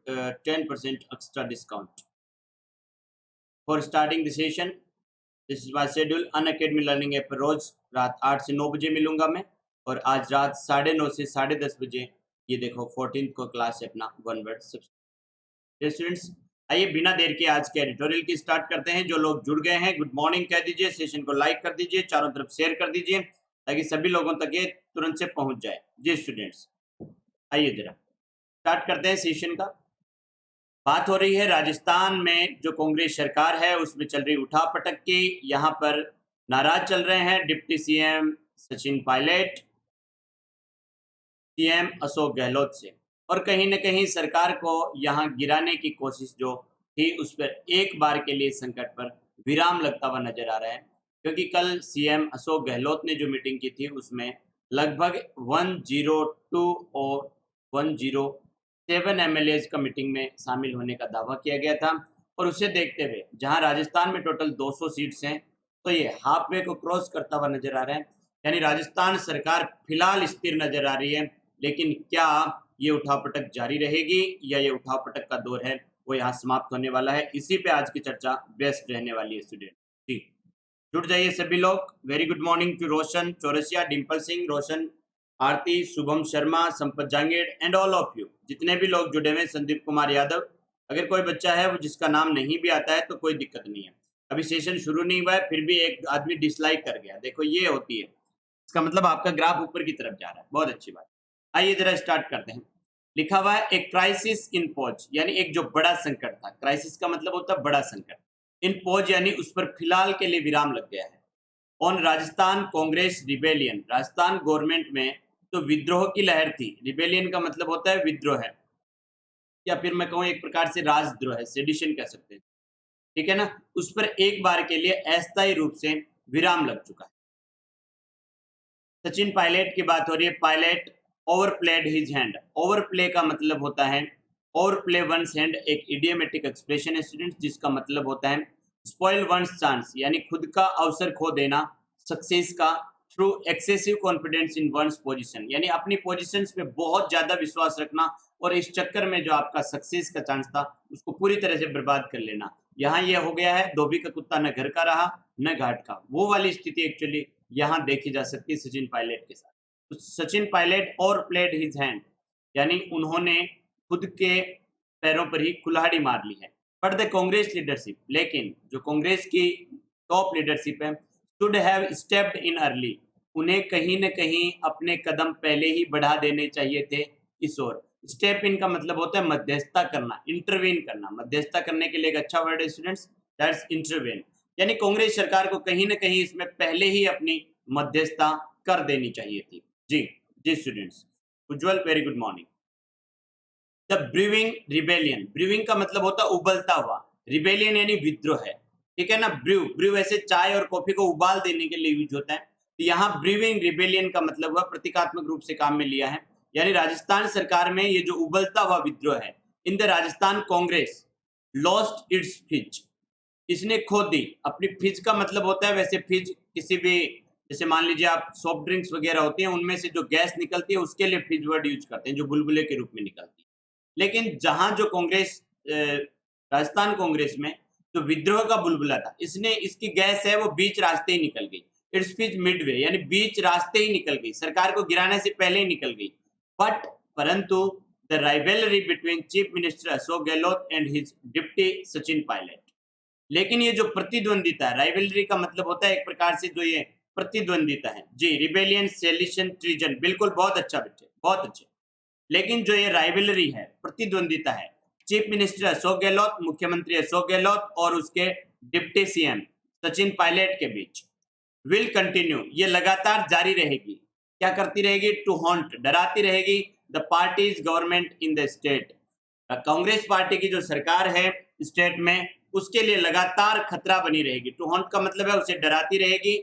10% extra discount. For starting the session, this is my schedule. Unacademy learning app पर रोज रात 8 से 9 बजे मिलूंगा मैं, और आज रात 9:30 से 10:30 बजे ये देखो 14th को क्लास है अपना वन वर्ड स्टूडेंट्स। आइए बिना देर के आज के एडिटोरियल की स्टार्ट करते हैं। जो लोग जुड़ गए हैं गुड मॉर्निंग कह दीजिए, सेशन को लाइक कर दीजिए, चारों तरफ शेयर कर दीजिए ताकि सभी लोगों तक ये तुरंत से पहुंच जाए। जी स्टूडेंट्स, आइए जरा स्टार्ट करते हैं सेशन का। बात हो रही है राजस्थान में जो कांग्रेस सरकार है उसमें चल रही उठापटक की। यहाँ पर नाराज चल रहे हैं deputy CM Sachin Pilot CM Ashok Gehlot से, और कहीं न कहीं सरकार को यहाँ गिराने की कोशिश जो थी उस पर एक बार के लिए संकट पर विराम लगता हुआ नजर आ रहा है, क्योंकि कल सीएम अशोक गहलोत ने जो मीटिंग की थी उसमें लगभग 102 और 107 एमएलएज का मीटिंग में शामिल होने का दावा किया गया था। और उसे देखते हुए जहां राजस्थान में टोटल 200 सीट्स हैं, तो ये हाफवे को क्रॉस करता हुआ नजर आ रहा है। यानी राजस्थान सरकार फिलहाल स्थिर नजर आ रही है, लेकिन क्या ये उठापटक जारी रहेगी या ये उठापटक का दौर है वो यहाँ समाप्त होने वाला है? इसी पे आज की चर्चा बेस्ट रहने वाली है स्टूडेंट। जी जुड़ जाइए सभी लोग। Very good morning to Roshan Chaurasia, Dimple Singh, Roshan, Aarti, Shubham Sharma, Sampat Jangid and all of you. जितने भी लोग जुड़े हुए, संदीप कुमार यादव। अगर कोई बच्चा है वो जिसका नाम नहीं भी आता है तो कोई दिक्कत नहीं है, अभी सेशन शुरू नहीं हुआ है फिर भी एक आदमी डिसलाइक कर गया, देखो ये होती है, इसका मतलब आपका ग्राफ ऊपर की तरफ जा रहा है, बहुत अच्छी बात। आइए जरा स्टार्ट करते हैं। लिखा हुआ है एक क्राइसिस इन पॉज, यानी एक जो बड़ा संकट था, क्राइसिस का मतलब होता है बड़ा संकट, इन पॉज यानी उस पर फिलहाल के लिए विराम लग गया है। On Rajasthan Congress rebellion, Rajasthan government में तो विद्रोह की लहर थी। रिबेलियन का मतलब होता है विद्रोह है, या फिर मैं कहूँ एक प्रकार से राजद्रोह है, सेडिशन कह सकते हैं, ठीक है ना। उस पर एक बार के लिए अस्थायी रूप से विराम लग चुका है। सचिन पायलट की बात हो रही है। पायलट ओवरप्लेड हिज हैंड, ओवरप्ले का मतलब होता है ओवरप्ले वंस हैंड, एक इडियोमेटिक एक्सप्रेशन है स्टूडेंट्स जिसका मतलब होता है स्पॉइल वंस चांस, यानी खुद का अवसर खो देना सक्सेस का, through excessive confidence in ones position, यानी अपनी पोजीशंस पे बहुत ज्यादा विश्वास रखना और इस चक्कर में जो आपका सक्सेस का चांस था उसको पूरी तरह से बर्बाद कर लेना। यहाँ ये हो गया है धोबी का कुत्ता न घर का रहा न घाट का, वो वाली स्थिति एक्चुअली यहाँ देखी जा सकती है सचिन पायलट के साथ। तो सचिन पायलट और प्लेड हिज हैंड, यानी उन्होंने खुद के पैरों पर ही कुल्हाड़ी मार ली है। बट द कांग्रेस लीडरशिप, लेकिन जो कांग्रेस की टॉप लीडरशिप है, should have stepped in early, उन्हें कहीं न कहीं अपने कदम पहले ही बढ़ा देने चाहिए थे इस ओर। स्टेप इन का मतलब होता है मध्यस्थता करना, इंटरवेन करना। मध्यस्थता करने के लिए एक अच्छा वर्ड है स्टूडेंट्स, दैट्स इंटरवेन। यानी कांग्रेस सरकार को कहीं न कहीं इसमें पहले ही अपनी मध्यस्थता कर देनी चाहिए थी। जी students, Ujjwal very good morning. The brewing rebellion, brewing का मतलब होता है उबलता हुआ, रिबेलियन यानी विद्रोह है, ठीक है ना। ब्रू वैसे चाय और कॉफी को उबाल देने के लिए यूज होता है, तो यहाँ ब्रूइंग रिबेलियन का मतलब हुआ प्रतीकात्मक रूप से काम में लिया है, यानी राजस्थान सरकार में ये जो उबलता हुआ विद्रोह है, in the Rajasthan Congress lost its फिज, इसने खो दी अपनी फिज का मतलब होता है, वैसे फिज किसी भी, जैसे मान लीजिए आप सॉफ्ट ड्रिंक्स वगैरह होती हैं उनमें से जो गैस निकलती है उसके लिए फिज वर्ड यूज करते हैं, जो बुलबुले के रूप में निकलती है। लेकिन जहां जो कांग्रेस राजस्थान कांग्रेस में जो विद्रोह का बुलबुला था, इसने इसकी गैस है वो बीच रास्ते ही निकल गई, इट्स फिज मिडवे, यानी बीच रास्ते ही निकल गई, सरकार को गिराने से पहले ही निकल गई। बट परंतु the rivalry between chief minister Ashok Gehlot and his deputy Sachin Pilot, लेकिन ये जो प्रतिद्वंदिता है, राइवलरी का मतलब होता है एक प्रकार से जो ये प्रतिद्वंदिता है। जी, रिबेलियन, सेलिशन, ट्रीजन, बिल्कुल बहुत अच्छा बच्चे, बहुत अच्छे। लेकिन जो ये राइवलरी है, प्रतिद्वंदिता है, चीफ मिनिस्टर अशोक गहलोत, मुख्यमंत्री अशोक गहलोत और उसके डिप्टी सीएम सचिन पायलट के बीच, विल कंटिन्यू, ये लगातार जारी रहेगी। क्या करती रहेगी? टू हॉन्ट, डराती रहेगी the parties government in the state, Congress party की जो सरकार है स्टेट में उसके लिए लगातार खतरा बनी रहेगी। टू हॉन्ट का मतलब है उसे डराती रहेगी,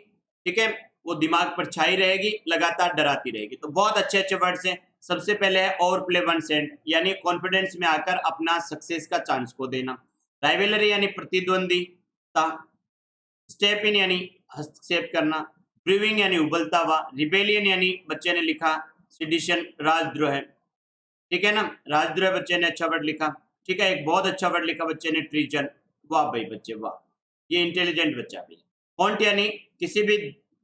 ठीक है, वो दिमाग पर छाई रहेगी, लगातार डराती रहेगी। तो बहुत अच्छे अच्छे वर्ड्स हैं। सबसे पहले है ओवर प्ले वन सेंट, यानी कॉन्फिडेंस में आकर अपना सक्सेस का चांस को देना। राइवलरी यानी प्रतिद्वंदिता, स्टेप इन यानी हस्तक्षेप करना, ब्रूइंग यानी उबलता हुआ, रिबेलियन यानी बच्चे ने लिखा सिडिशन, राजद्रोह है, ठीक है ना, राजद्रोह बच्चे ने अच्छा वर्ड लिखा। ठीक है, एक बहुत अच्छा वर्ड लिखा बच्चे ने, ट्रीजन। वाह भाई बच्चे वाह, ये इंटेलिजेंट बच्चा भी। हॉन्ट यानी किसी भी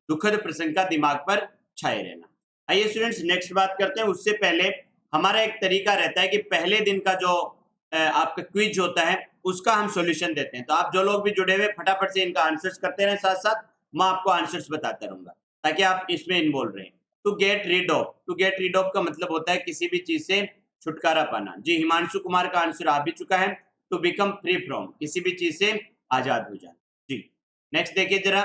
दुखद प्रसंग का दिमाग पर छाए रहना। आइए स्टूडेंट्स नेक्स्ट बात करते हैं। उससे पहले हमारा एक तरीका रहता है कि पहले दिन का जो आपका क्विज होता है उसका हम सॉल्यूशन देते हैं। तो आप जो लोग भी जुड़े हुए फटाफट से इनका आंसर्स करते रहें, साथ साथ मैं आपको आंसर्स बताता रहूंगा ताकि आप इसमें इन्वॉल्व रहें। To get rid of, to get rid of का मतलब होता है किसी भी चीज से छुटकारा पाना। जी हिमांशु कुमार का आंसर आ भी चुका है। टू बिकम फ्री फ्रॉम, किसी भी चीज से आजाद हो जाना। जी नेक्स्ट देखिए जरा,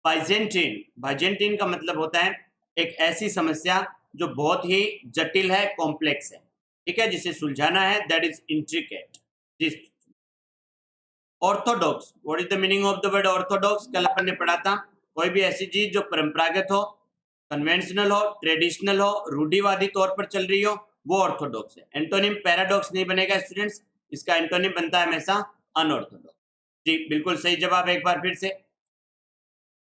बाइजेंटीन। बाइजेंटीन का मतलब होता है एक ऐसी समस्या जो बहुत ही जटिल है, कॉम्प्लेक्स है, ठीक है, जिसे सुलझाना है, दैट इज इंट्रिकेट। जी orthodox, what is the meaning of the word orthodox? कल अपन ने पढ़ा था, कोई भी ऐसी चीज जो परंपरागत हो, कन्वेंशनल हो, ट्रेडिशनल हो, रूढ़िवादी तौर पर चल रही हो, वो ऑर्थोडॉक्स है। एंटोनिम पैराडॉक्स नहीं बनेगा स्टूडेंट्स, इसका एंटोनिम बनता है हमेशा अनऑर्थोडॉक्स। जी बिल्कुल सही जवाब एक बार फिर से।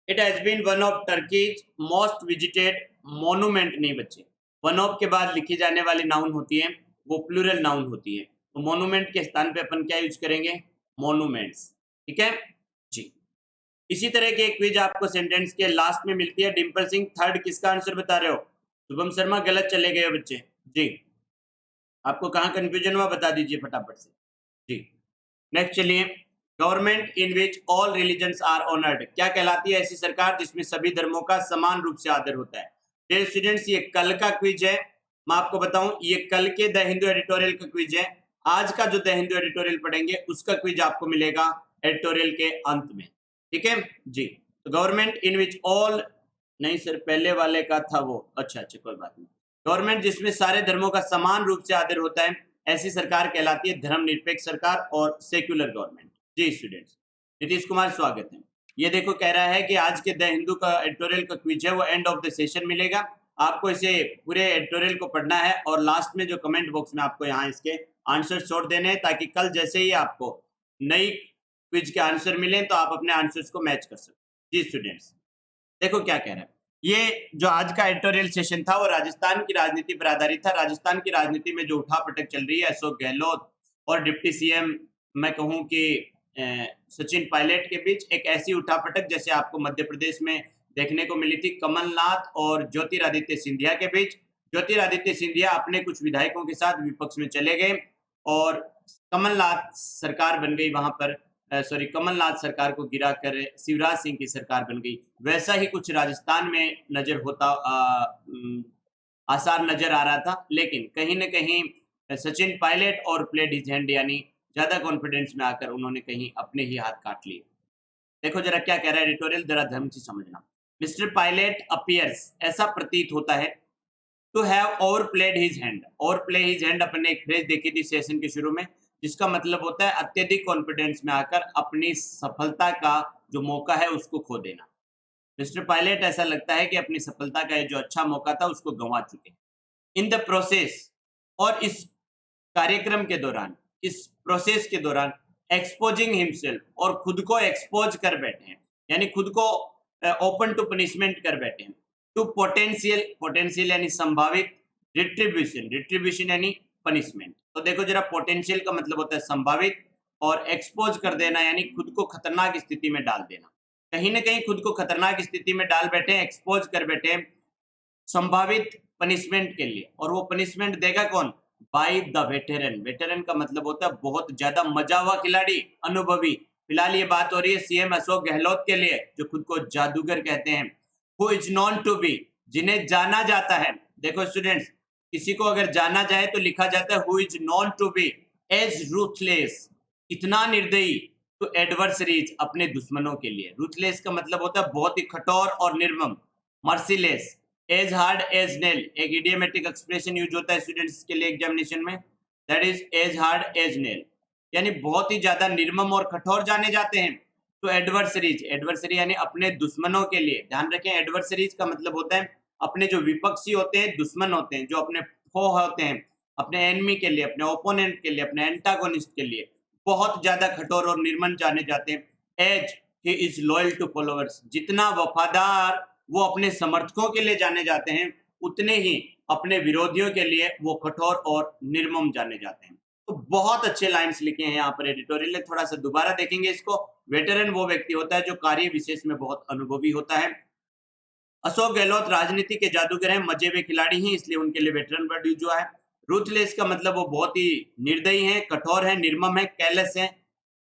It has been one of Turkey's most visited monument. नहीं बच्चे, वन ऑफ के बाद लिखी जाने वाली नाउन होती है वो प्लूरल नाउन होती है, तो मोनूमेंट के स्थान पे अपन क्या यूज करेंगे? मोनूमेंट्स, ठीक है जी। इसी तरह की एक क्विज आपको सेंटेंस के लास्ट में मिलती है। डिम्पल सिंह थर्ड किसका आंसर बता रहे हो? शुभम शर्मा गलत चले गए बच्चे। जी आपको कहाँ कंफ्यूजन हुआ बता दीजिए फटाफट से। जी नेक्स्ट चलिए, government in which all religions are honoured. क्या कहलाती है ऐसी सरकार जिसमें सभी धर्मों का समान रूप से आदर होता है? डियर स्टूडेंट्स ये कल का क्विज है, मैं आपको बताऊं ये कल के द हिंदू एडिटोरियल का क्विज है। आज का जो द हिंदू एडिटोरियल पढ़ेंगे उसका क्विज आपको मिलेगा एडिटोरियल के अंत में, ठीक है जी। तो गवर्नमेंट इन विच ऑल, नहीं सर पहले वाले का था वो, अच्छा कोई बात नहीं। गवर्नमेंट जिसमें सारे धर्मों का समान रूप से आदर होता है ऐसी सरकार कहलाती है धर्मनिरपेक्ष सरकार और सेक्युलर गवर्नमेंट। जी स्टूडेंट्स, नीतीश कुमार स्वागत है। ये देखो कह रहा है कि आज के द हिंदू का एडिटोरियल का क्विज है वो एंड ऑफ द सेशन मिलेगा। आपको इसे पूरे एडिटोरियल को पढ़ना है और लास्ट में जो कमेंट बॉक्स में आपको यहाँ इसके आंसर छोड़ देने हैं ताकि कल जैसे ही आपको नई क्विज के आंसर मिले तो आप अपने आंसर्स को मैच कर सको। जी स्टूडेंट्स देखो क्या कह रहा है, ये जो आज का एडिटोरियल सेशन था वो राजस्थान की राजनीति पर आधारित था। राजस्थान की राजनीति में जो उठापटक चल रही है अशोक गहलोत और डिप्टी सीएम मैं कहूँ कि सचिन पायलट के बीच, एक ऐसी उठापटक जैसे आपको मध्य प्रदेश में देखने को मिली थी कमलनाथ और ज्योतिरादित्य सिंधिया के बीच। ज्योतिरादित्य सिंधिया अपने कुछ विधायकों के साथ विपक्ष में चले गए और कमलनाथ सरकार बन गई वहां पर, कमलनाथ सरकार को गिरा कर शिवराज सिंह की सरकार बन गई। वैसा ही कुछ राजस्थान में नजर होता आसार नजर आ रहा था, लेकिन कहीं न कहीं सचिन पायलट और प्लेड हिज हैंड, यानी ज्यादा कॉन्फिडेंस में आकर उन्होंने कहीं अपने ही हाथ काट लिए। देखो जरा क्या कह रहा है एडिटोरियल, जरा ध्यान से समझना। मिस्टर पायलट अपीयर्स, ऐसा प्रतीत होता है, to have over played his hand. Over play his hand अपन ने एक फ्रेज देखी थी सेशन के शुरू में, जिसका मतलब होता है अत्यधिक कॉन्फिडेंस में आकर अपनी सफलता का जो मौका है उसको खो देना। मिस्टर पायलट ऐसा लगता है कि अपनी सफलता का जो अच्छा मौका था उसको गंवा चुके। इन द प्रोसेस, और इस कार्यक्रम के दौरान, इस प्रोसेस के दौरान एक्सपोजिंग हिमसेल्फ, और खुद को एक्सपोज कर बैठे हैं, यानी खुद को ओपन टू पनिशमेंट कर बैठे हैं। टू पोटेंशियल, पोटेंशियल यानी संभावित, रिट्रीब्यूशन, रिट्रीब्यूशन यानी पनिशमेंट। तो देखो जरा पोटेंशियल का मतलब होता है संभावित और एक्सपोज कर देना यानी खुद को खतरनाक स्थिति में डाल देना। कहीं ना कहीं खुद को खतरनाक स्थिति में डाल बैठे, एक्सपोज कर बैठे संभावित पनिशमेंट के लिए। और वो पनिशमेंट देगा कौन? By the veteran. वेटेरन का मतलब होता है बहुत ज्यादा मजा हुआ खिलाड़ी, अनुभवी। फिलहाल ये बात हो रही है सीएम अशोक गहलोत के लिए जो खुद को जादूगर कहते हैं। Who is known to be, जिन्हें जाना जाता है। देखो स्टूडेंट्स, किसी को अगर जाना जाए तो लिखा जाता है who is known to be as ruthless, इतना निर्दयी, टू एडवर्सरीज, अपने दुश्मनों के लिए। रूथलेस का मतलब होता है बहुत ही कठोर और निर्मम। Merciless, as hard as nail, एक इडियोमेटिक एक्सप्रेशन यूज होता है स्टूडेंट्स के लिए एग्जामिनेशन में, that is as hard as nail, यानी बहुत ही ज्यादा निर्मम और कठोर जाने जाते हैं। तो एडवर्सरीज, एडवर्सरी यानी अपने दुश्मनों के लिए। ध्यान रखें एडवर्सरीज का मतलब होता है अपने जो विपक्षी होते हैं, दुश्मन होते हैं, जो अपने फो होते हैं, अपने एनिमी के लिए, अपने ओपोनेंट के लिए, अपने एंटागोनिस्ट के लिए बहुत ज्यादा कठोर और निर्मम जाने जाते हैं। As he is loyal to followers, जितना वफादार वो अपने समर्थकों के लिए जाने जाते हैं उतने ही अपने विरोधियों के लिए वो कठोर और निर्मम जाने जाते हैं। तो बहुत अच्छे लाइंस लिखे हैं यहाँ पर एडिटोरियल ने, थोड़ा सा दोबारा देखेंगे इसको। वेटरन वो व्यक्ति होता है जो कार्य विशेष में बहुत अनुभवी होता है। अशोक गहलोत राजनीति के जादूगर हैं, मजे में खिलाड़ी हैं, इसलिए उनके लिए वेटरन वर्ड यूज हुआ है। रूथलेस का मतलब वो बहुत ही निर्दयी हैं, कठोर हैं, निर्मम हैं, केयरलेस हैं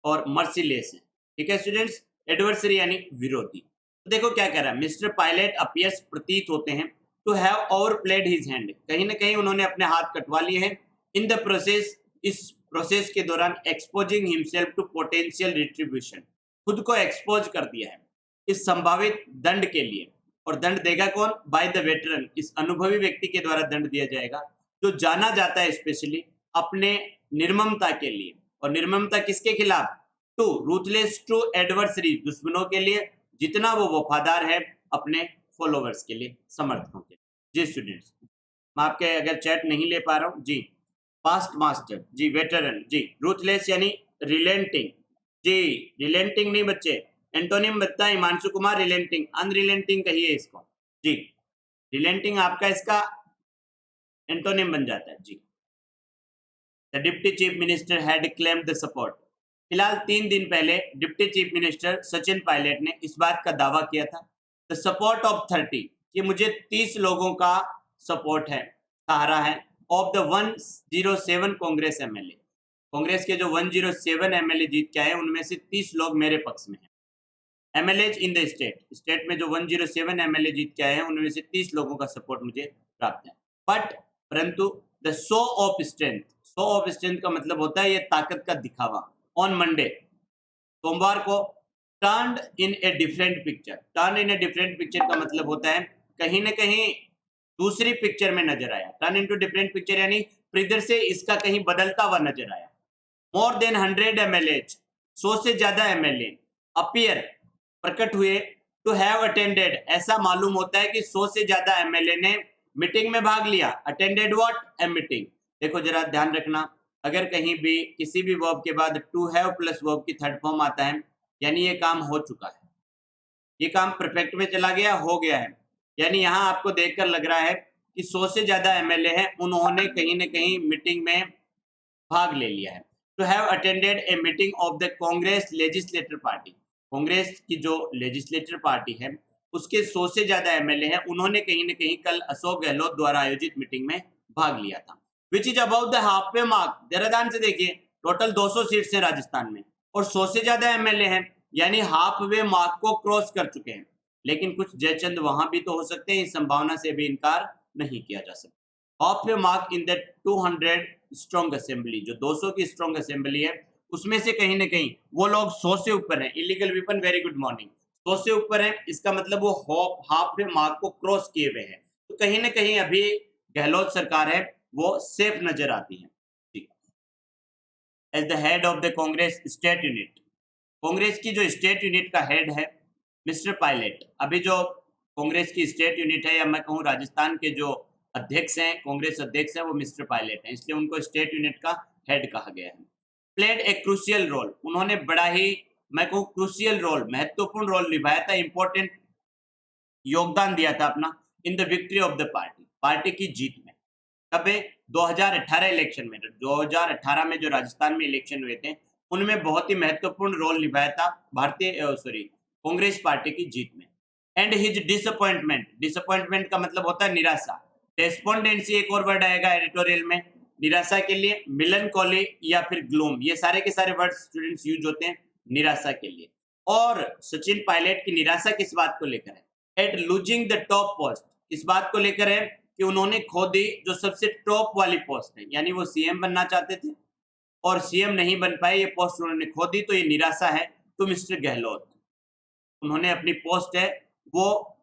और मर्सीलेस हैं। ठीक है स्टूडेंट्स। एडवर्सरी यानी विरोधी। तो देखो क्या कह रहा है, मिस्टर पायलट अपीयर्स प्रतीत होते हैं to have overplayed his hand, कहीं ना कहीं उन्होंने अपने हाथ कटवा लिए हैं। इन द प्रोसेस, इस प्रोसेस के दौरान exposing himself to potential retribution, खुद को एक्सपोज कर दिया है इस संभावित दंड के लिए। और दंड देगा कौन? बाय द वेटरन, इस अनुभवी व्यक्ति के द्वारा दंड दिया जाएगा जो जाना जाता है स्पेशली अपने निर्ममता के लिए। और निर्ममता किसके खिलाफ? टू रूथलेस टू एडवर्सरी, दुश्मनों के लिए, जितना वो वफादार है अपने फॉलोवर्स के लिए, समर्थकों के लिए। जी स्टूडेंट्स, मैं आपके अगर चैट नहीं ले पा रहा हूँ जी। पास्ट मास्टर जी, वेटरन जी, रूथलेस यानी रिलेंटिंग जी, रिलेंटिंग नहीं बच्चे, एंटोनिम बताता है हिमांशु कुमार, रिलेंटिंग, अनरिलेंटिंग कहिए इसको जी। रिलेंटिंग आपका इसका एंटोनिम बन जाता है जी। The deputy chief minister had claimed the support, फिलहाल 3 दिन पहले deputy chief minister Sachin Pilot ने इस बात का दावा किया था, द सपोर्ट ऑफ 30, कि मुझे 30 लोगों का सपोर्ट है, सहारा है, of the 107 Congress MLA, Congress के जो 107 एमएलए जीत के आए उनमें से 30 लोग मेरे पक्ष में हैं। MLA in the state, state में जो 107 एमएलए जीत के आए हैं उनमें से 30 लोगों का सपोर्ट मुझे प्राप्त है। बट परंतु the show off strength, show off strength का मतलब होता है ये ताकत का दिखावा। ऑन मंडे, सोमवार को, turn in a different picture, turn in a different picture का मतलब होता है कहीं ना कहीं दूसरी पिक्चर में नजर आया। टर्न इनटू डिफरेंट पिक्चर यानी प्रिदर से इसका कहीं बदलता हुआ नजर आया। मोर देन 100 एमएलए, 100 से ज्यादा एमएलए अपीयर, प्रकट हुए, टू हैव अटेंडेड, ऐसा मालूम होता है कि 100 से ज्यादा एमएलए ने मीटिंग में भाग लिया। Attended what? A meeting. देखो जरा ध्यान रखना, अगर कहीं भी किसी भी वर्ब के बाद टू हैव प्लस वर्ब की थर्ड फॉर्म आता है यानी ये काम हो चुका है, ये काम परफेक्ट में चला गया, हो गया है। यानी यहाँ आपको देखकर लग रहा है कि 100 से ज्यादा एमएलए हैं, उन्होंने कहीं ना कहीं मीटिंग में भाग ले लिया है। To have attended a meeting of the Congress legislator party, Congress की जो लेजिस्लेटर पार्टी है उसके 100 से ज्यादा एमएलए हैं, उन्होंने कहीं ना कहीं कल अशोक गहलोत द्वारा आयोजित मीटिंग में भाग लिया था। Which is about the half way mark, जरा ध्यान से देखिए, टोटल 200 सीट्स हैं राजस्थान में और 100 से ज्यादा एमएलए हैं, यानी हाफ वे मार्क को क्रॉस कर चुके हैं। लेकिन कुछ जयचंद वहां भी तो हो सकते हैं, इस संभावना से भी इनकार नहीं किया जा सकता। Half way mark in the 200 strong assembly, जो 200 की स्ट्रॉन्ग असेंबली है उसमें से कहीं ना कहीं वो लोग 100 से ऊपर हैं। Illegal weapon, very good morning, 100 से ऊपर है, इसका मतलब वो हाफ वे मार्क को क्रॉस किए हुए हैं। तो कहीं ना कहीं अभी गहलोत सरकार है वो सेफ नजर आती है। As the head of the Congress state unit, Congress की जो स्टेट यूनिट का हेड है मिस्टर पायलट, अभी जो कांग्रेस की स्टेट यूनिट है या मैं कहूँ राजस्थान के जो अध्यक्ष हैं, कांग्रेस अध्यक्ष हैं, वो मिस्टर पायलट हैं, इसलिए उनको स्टेट यूनिट का हेड कहा गया है। प्लेड ए क्रूशियल रोल, उन्होंने बड़ा ही मैं कहूँ क्रूशियल रोल, महत्वपूर्ण रोल निभाया था, इंपॉर्टेंट योगदान दिया था अपना in the victory of the party, party की जीत में। तब 2018 इलेक्शन में, 2018 में जो राजस्थान में इलेक्शन हुए थे उनमें बहुत ही महत्वपूर्ण रोल निभाया था कांग्रेस पार्टी की जीत में। एंड हिज डिसअपॉइंटमेंट, डिसअपॉइंटमेंट का मतलब होता है निराशा। डेस्पोंडेंसी एक और वर्ड आएगा एडिटोरियल में निराशा के लिए, मिलनकॉली या फिर ग्लूम, ये सारे के सारे वर्ड स्टूडेंट्स यूज होते हैं निराशा के लिए। और सचिन पायलट की निराशा किस बात को लेकर है? At losing the top post, इस बात को लेकर है कि उन्होंने खो दी जो सबसे टॉप वाली पोस्ट है, यानी वो सीएम बनना चाहते थे और सीएम नहीं बन पाए, ये पोस्ट उन्होंने खो दी, तो ये निराशा है तो मिस्टर गहलोत, उन्होंने अपनी पोस्ट है वो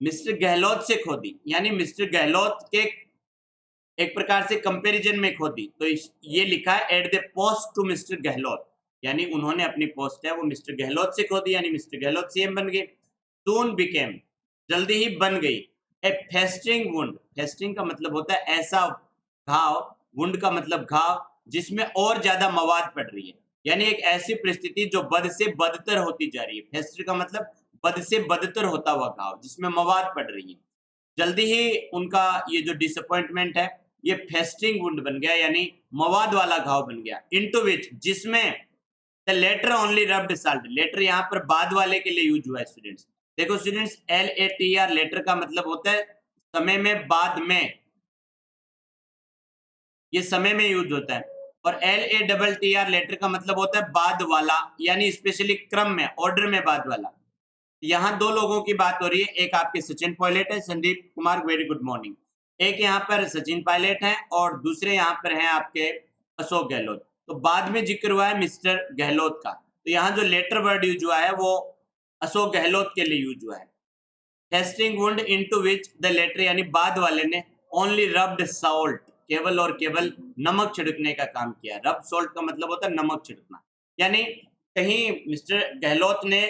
मिस्टर गहलोत से खो दी, यानी मिस्टर गहलोत के एक प्रकार से कंपैरिजन में खो दी। तो ये लिखा है at the post to mister Gehlot, यानी उन्होंने अपनी पोस्ट है वो मिस्टर गहलोत से खो दी, यानी मिस्टर गहलोत सीएम बन गए। सून बिकेम, जल्दी ही बन गई, ए फेस्टिंग वुंड, फेस्टिंग का मतलब होता है ऐसा घाव, वुंड का मतलब घाव जिसमें और ज्यादा मवाद पड़ रही है, यानी एक ऐसी परिस्थिति जो बद से बदतर होती जा रही है। फेस्टर का मतलब बद से बदतर होता हुआ घाव जिसमें मवाद पड़ रही है। जल्दी ही उनका ये जो डिसअपॉइंटमेंट है ये फेस्टिंग वुंड बन गया, यानी मवाद वाला घाव बन गया। इनटू विच, जिसमें the latter only rubbed salt, latter यहाँ पर बाद वाले के लिए यूज हुआ है स्टूडेंट्स। देखो स्टूडेंट्स, LATR लेटर का मतलब होता है समय में, बाद में, ये समय में यूज होता है। और LATTR लेटर का मतलब होता है बाद वाला, यानी स्पेशली क्रम में, ऑर्डर में बाद वाला। यहाँ दो लोगों की बात हो रही है, एक आपके सचिन पायलट है, Sandeep Kumar, very good morning. एक यहाँ पर सचिन पायलट है और दूसरे यहाँ पर हैं आपके अशोक गहलोत। तो बाद में जिक्र हुआ है मिस्टर गहलोत का, तो यहाँ जो लेटर वर्ड यूज हुआ है वो अशोक गहलोत के लिए यूज हुआ है। Testing wound into which the latter, यानी बाद वाले ने ओनली रब्ड सॉल्ट, केवल और केवल नमक छिड़कने का काम किया। रब सॉल्ट का मतलब होता है नमक छिड़कना, यानी कहीं मिस्टर गहलोत ने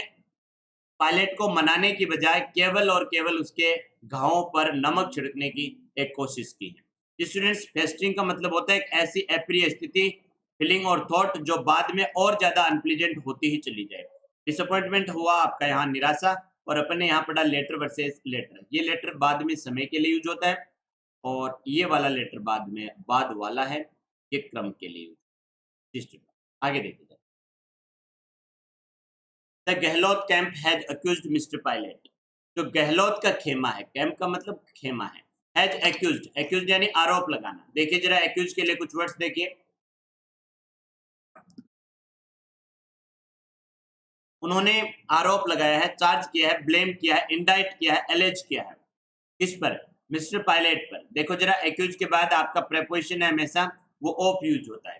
पायलट को मनाने की बजाय केवल और केवल उसके घावों पर नमक छिड़कने की एक कोशिश की है। स्टूडेंट्स, फेस्टिंग का मतलब होता है एक ऐसी अप्रिय स्थिति, फीलिंग और थॉट जो बाद में और ज्यादा अनप्लीजेंट होती ही चली जाए। डिसअपॉइंटमेंट हुआ आपका यहाँ, निराशा। और अपने यहाँ पढ़ा लेटर वर्सेस लेटर, ये लेटर बाद में समय के लिए यूज होता है और ये वाला लेटर बाद में बाद वाला है, ये क्रम के लिए यूज। आगे देखिए, the Gehlot camp has accused mister pilot, जो गहलोत का खेमा है, कैंप का मतलब खेमा है, हैज अक्यूज्ड, अक्यूज्ड यानी आरोप लगाना। देखिए जरा अक्यूज के लिए कुछ वर्ड्स देखिए। उन्होंने आरोप लगाया है, चार्ज किया है, ब्लेम किया है, इंडाइट किया है, एलेज किया है। किस पर? मिस्टर पायलट पर। देखो जरा, एक्यूज के बाद आपका प्रेपोजिशन है हमेशा वो ऑफ यूज होता है।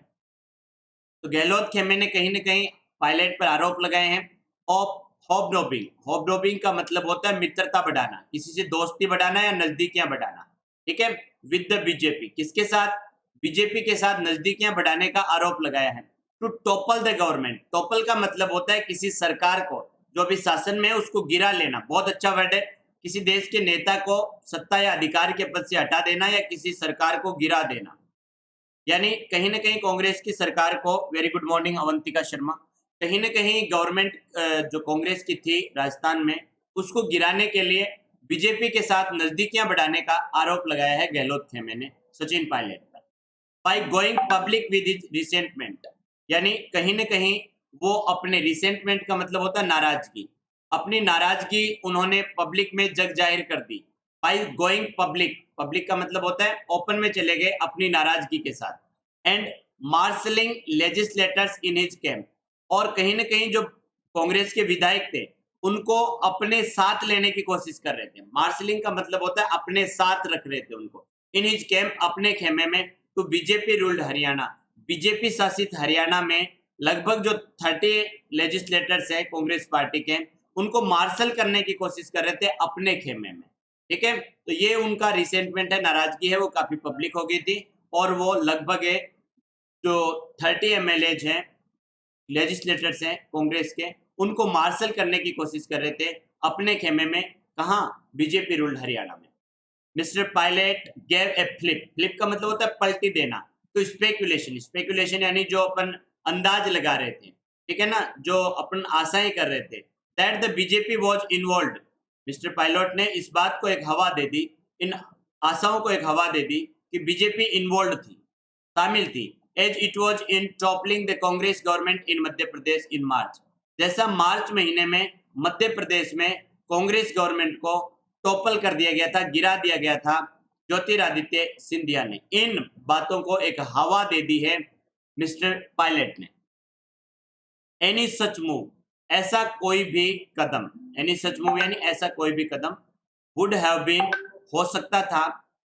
तो गहलोत खेमे ने कहीं ना कहीं पायलट पर आरोप लगाए हैं। ऑफ हॉबनॉबिंग, हॉबनॉबिंग का मतलब होता है मित्रता बढ़ाना, किसी से दोस्ती बढ़ाना या नजदीकियां बढ़ाना। ठीक है, विद द बीजेपी, किसके साथ? बीजेपी के साथ नजदीकियां बढ़ाने का आरोप लगाया है। To topple the government, topple का मतलब होता है किसी सरकार को जो भी शासन में है उसको गिरा लेना, बहुत अच्छा वर्ड है। किसी देश के नेता को सत्ता या अधिकार के पद से हटा देना या किसी सरकार को गिरा देना, यानी कहीं ना कहीं कांग्रेस की सरकार को, very good morning Avantika Sharma, कहीं ना कहीं गवर्नमेंट जो कांग्रेस की थी राजस्थान में, उसको गिराने के लिए बीजेपी के साथ नजदीकियां बढ़ाने का आरोप लगाया है गहलोत खेमे ने सचिन पायलट पर। By going public with his resentment, यानी कहीं ना कहीं वो अपने रिसेंटमेंट का मतलब होता है नाराजगी, अपनी नाराजगी उन्होंने पब्लिक में जग जाहिर कर दी। बाई गोइंग पब्लिक, पब्लिक का मतलब होता है ओपन में चले गए अपनी नाराजगी के साथ। And marshalling legislators in his camp, और कहीं ना कहीं जो कांग्रेस के विधायक थे उनको अपने साथ लेने की कोशिश कर रहे थे। मार्शलिंग का मतलब होता है अपने साथ रख रहे थे उनको, इन हिज कैंप, अपने खेमे में। To BJP ruled Haryana, BJP शासित हरियाणा में लगभग जो 30 लेजिस्लेटर्स है कांग्रेस पार्टी के, उनको मार्शल करने की कोशिश कर रहे थे अपने खेमे में। ठीक है, तो ये उनका रिसेंटमेंट है, नाराजगी है, वो काफी पब्लिक हो गई थी। और वो लगभग जो 30 MLAs हैं, लेजिस्लेटर्स हैं कांग्रेस के, उनको मार्शल करने की कोशिश कर रहे थे अपने खेमे में। कहाँ? बीजेपी रूल्ड हरियाणा में। Mister pilot gave a flip, flip का मतलब होता है पलटी देना। तो स्पेकुलेशन, स्पेकुलेशन यानी जो अपन अंदाज लगा रहे थे, ठीक है ना, जो अपन आशाएं कर रहे थे, that the BJP was involved, mister pilot ने इस बात को एक हवा दे दी, इन आशाओं को एक हवा दे दी कि बीजेपी इन्वॉल्व थी, शामिल थी। As it was in toppling the Congress government in Madhya Pradesh in March, जैसा मार्च महीने में मध्य प्रदेश में कांग्रेस गवर्नमेंट को टॉपल कर दिया गया था, गिरा दिया गया था ज्योतिरादित्य सिंधिया ने। इन बातों को एक हवा दे दी है मिस्टर पायलट ने। एनी सच मूव, ऐसा कोई भी कदम, एनी सच मूव यानी ऐसा कोई भी कदम, वुड हैव बीन, हो सकता था,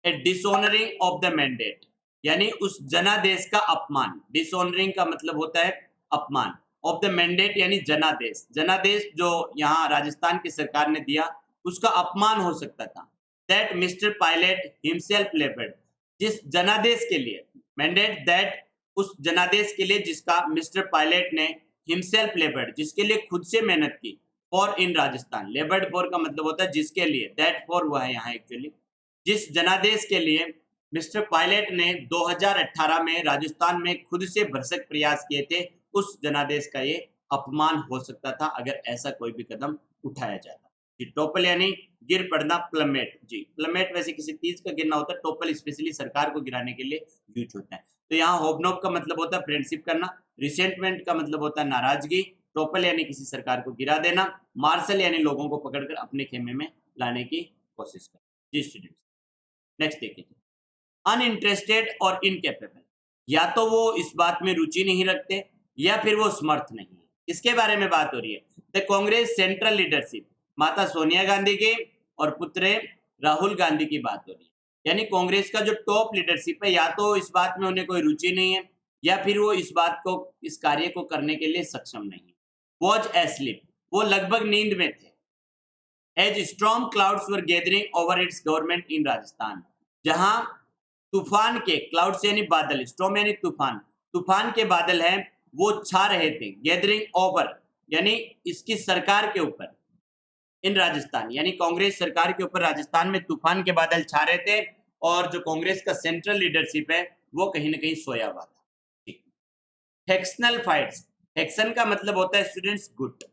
ए डिसऑनरिंग ऑफ द मैंडेट, यानी उस जनादेश का अपमान। डिसऑनरिंग का मतलब होता है अपमान, ऑफ द मैंडेट यानी जनादेश, जनादेश जो यहाँ राजस्थान की सरकार ने दिया उसका अपमान हो सकता था। दैट मिस्टर पायलट हिमसेल्फ लेबर्ड, जिस जनादेश के लिए, मैंडेट दैट, उस जनादेश के लिए जिसका मिस्टर पायलट ने हिमसेल्फ लेबर्ड, जिसके लिए खुद से मेहनत की, फॉर इन राजस्थान, लेबर्ड फॉर का मतलब होता है जिसके लिए, दैट फॉर हुआ है यहाँ एक्चुअली, जिस जनादेश के लिए मिस्टर पायलट ने 2018 में राजस्थान में खुद से भरसक प्रयास किए थे, उस जनादेश का ये अपमान हो सकता था अगर ऐसा कोई भी कदम उठाया जाता। जी, टॉपल यानी गिर पड़ना, प्लमेट। जी, प्लमेट वैसे किसी चीज का गिरना होता है, टॉपल स्पेशली सरकार को गिराने के लिए यूज होता है। तो यहाँ होबनोब का मतलब होता है फ्रेंडशिप करना, रिसेंटमेंट का मतलब होता है नाराजगी, टॉपल यानी किसी सरकार को गिरा देना, मार्शल यानी लोगों को पकड़कर अपने खेमे में लाने की कोशिश करना। जी स्टूडेंट्स, नेक्स्ट देखिए, अनइंटरेस्टेड और इनकेपेबल, या तो वो इस बात में रुचि नहीं रखते या फिर वो समर्थ नहीं है। इसके बारे में बात हो रही है। द कांग्रेस सेंट्रल लीडरशिप, माता सोनिया गांधी की और पुत्र राहुल गांधी की बात हो रही है। यानी कांग्रेस का जो टॉप लीडरशिप है, या तो इस बात में उन्हें कोई रुचि नहीं है या फिर वो इस बात को, इस कार्य को करने के लिए सक्षम नहीं है। वॉज एस्लीप, वो लगभग नींद में थे। As strong clouds were gathering over its government in Rajasthan, जहां तूफान के, क्लाउड्स यानी बादल, स्टॉर्म यानी तूफान, तूफान के बादल हैं वो छा रहे थे। गैदरिंग ओवर यानी इसकी सरकार के ऊपर, इन राजस्थान यानी कांग्रेस सरकार के ऊपर राजस्थान में तूफान के बादल छा रहे थे, और जो कांग्रेस का सेंट्रल लीडरशिप है वो कहीं ना कहीं सोया हुआ था। फैक्शनल फाइट्स, फैक्शन का मतलब होता है स्टूडेंट्स गुट,